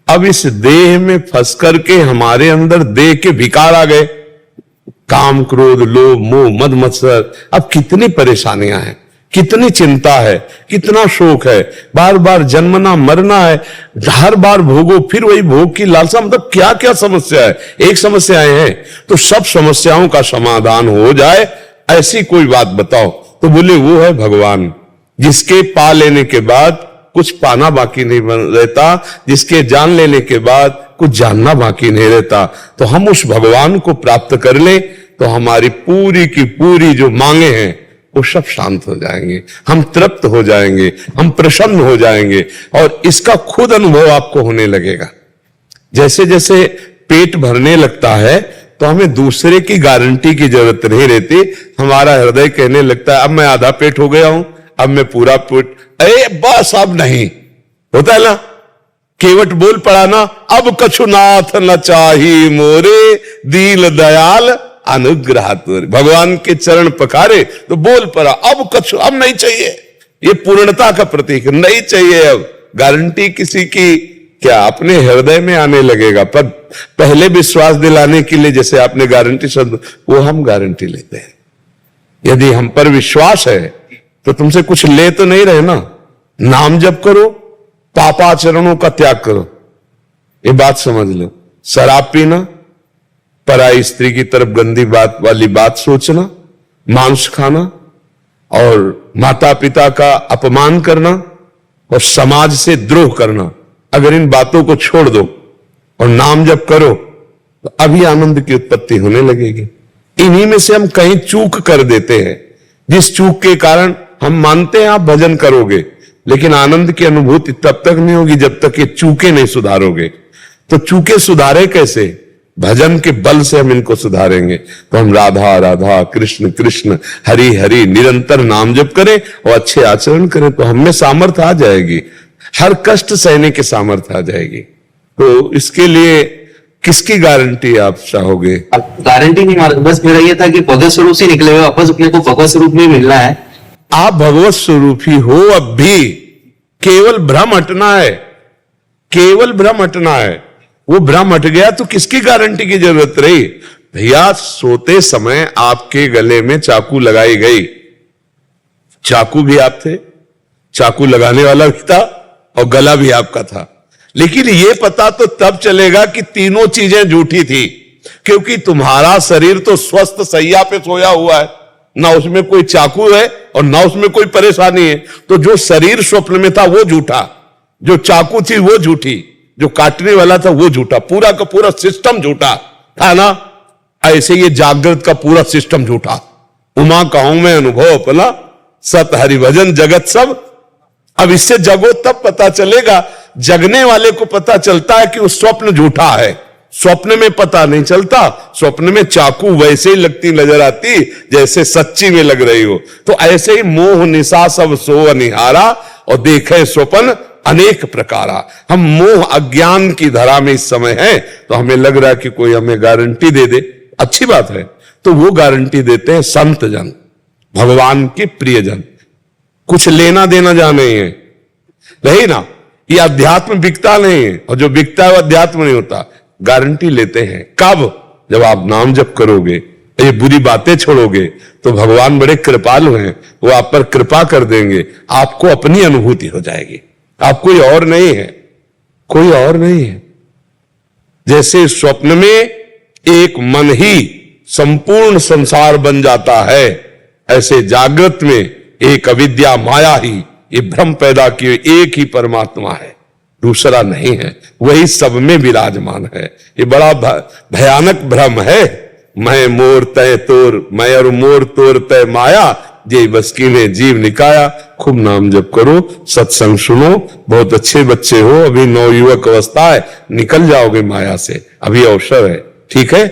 अब इस देह में फंस करके हमारे अंदर देह के विकार आ गए, काम क्रोध लोभ मोह मद मत्सर। अब कितनी परेशानियां हैं, कितनी चिंता है, कितना शोक है, बार बार जन्मना मरना है, हर बार भोगो, फिर वही भोग की लालसा। मतलब क्या क्या समस्या है, एक समस्याएं हैं। तो सब समस्याओं का समाधान हो जाए ऐसी कोई बात बताओ। तो बोले वो है भगवान, जिसके पा लेने के बाद कुछ पाना बाकी नहीं रहता, जिसके जान लेने के बाद कुछ जानना बाकी नहीं रहता। तो हम उस भगवान को प्राप्त कर ले तो हमारी पूरी की पूरी जो मांगे हैं वो सब शांत हो जाएंगे, हम तृप्त हो जाएंगे, हम प्रसन्न हो जाएंगे। और इसका खुद अनुभव आपको होने लगेगा। जैसे जैसे पेट भरने लगता है तो हमें दूसरे की गारंटी की जरूरत नहीं रहती। हमारा हृदय कहने लगता है अब मैं आधा पेट हो गया हूं, अब मैं पूरा पेट, अरे बस अब नहीं होता है ना, केवट बोल पड़ा ना, अब कछुनाथ न चाही मोरे दीन दयाल अनुग्रह तोरे। भगवान के चरण पखारे तो बोल पड़ा अब कछु, अब नहीं चाहिए। ये पूर्णता का प्रतीक, नहीं चाहिए अब। गारंटी किसी की क्या, अपने हृदय में आने लगेगा। पर पहले विश्वास दिलाने के लिए जैसे आपने गारंटी शब्द, वो हम गारंटी लेते हैं। यदि हम पर विश्वास है तो तुमसे कुछ ले तो नहीं रहे ना। नाम जप करो, पापाचरणों का त्याग करो, ये बात समझ लो। शराब पीना, पराई स्त्री की तरफ गंदी बात वाली बात सोचना, मांस खाना और माता पिता का अपमान करना और समाज से द्रोह करना, अगर इन बातों को छोड़ दो और नाम जप करो तो अभी आनंद की उत्पत्ति होने लगेगी। इन्हीं में से हम कहीं चूक कर देते हैं, जिस चूक के कारण हम मानते हैं आप भजन करोगे, लेकिन आनंद की अनुभूति तब तक नहीं होगी जब तक ये चूके नहीं सुधारोगे। तो चूके सुधारे कैसे? भजन के बल से हम इनको सुधारेंगे। तो हम राधा राधा कृष्ण कृष्ण हरि हरि निरंतर नाम जप करें और अच्छे आचरण करें तो हमें सामर्थ्य आ जाएगी, हर कष्ट सहने की सामर्थ्य आ जाएगी। तो इसके लिए किसकी गारंटी आप चाहोगे? गारंटी नहीं, बस मेरा ये था कि भगवत स्वरूप से निकले हुए वापस अपने को भगवत स्वरूप में मिलना है। आप भगवत स्वरूप ही हो, अब भी केवल भ्रम हटना है, केवल भ्रम हटना है। वो भ्रम हट गया तो किसकी गारंटी की जरूरत रही? भैया सोते समय आपके गले में चाकू लगाई गई, चाकू भी आप थे, चाकू लगाने वाला भी था और गला भी आपका था। लेकिन यह पता तो तब चलेगा कि तीनों चीजें झूठी थी, क्योंकि तुम्हारा शरीर तो स्वस्थ सैया पे सोया हुआ है, ना उसमें कोई चाकू है और ना उसमें कोई परेशानी है। तो जो शरीर स्वप्न में था वो झूठा, जो चाकू थी वो झूठी, जो काटने वाला था वो झूठा, पूरा का पूरा सिस्टम झूठा था ना। ऐसे ये जागृत का पूरा सिस्टम झूठा। उमा कहूं मैं अनुभव अपना, सत हरिभजन जगत सब। अब इससे जगो तब पता चलेगा, जगने वाले को पता चलता है कि वो स्वप्न झूठा है, स्वप्न में पता नहीं चलता। स्वप्न में चाकू वैसे ही लगती नजर आती जैसे सच्ची में लग रही हो। तो ऐसे ही मोह निशा सब सो अनिहारा और देखे स्वप्न अनेक प्रकारा। हम मोह अज्ञान की धरा में इस समय है, तो हमें लग रहा है कि कोई हमें गारंटी दे दे, अच्छी बात है। तो वो गारंटी देते हैं संत जन, भगवान के प्रियजन। कुछ लेना देना जा नहीं है, नहीं ना, ये अध्यात्म बिकता नहीं है, और जो बिकता है वो अध्यात्म नहीं होता। गारंटी लेते हैं कब? जब आप नाम जप करोगे, ये बुरी बातें छोड़ोगे, तो भगवान बड़े कृपालु हैं, वो आप पर कृपा कर देंगे, आपको अपनी अनुभूति हो जाएगी। आप कोई और नहीं है, कोई और नहीं है। जैसे स्वप्न में एक मन ही संपूर्ण संसार बन जाता है, ऐसे जागृत में एक अविद्या माया ही ये भ्रम पैदा किए एक ही परमात्मा है, दूसरा नहीं है, वही सब में विराजमान है। ये बड़ा भयानक भ्रम है। मैं मोर तय तोर, मैं और मोर तोर तय माया, जे बस कीने जीव निकाया। खूब नाम जप करो, सत्संग सुनो, बहुत अच्छे बच्चे हो, अभी नवयुवक अवस्था है, निकल जाओगे माया से, अभी अवसर है, ठीक है।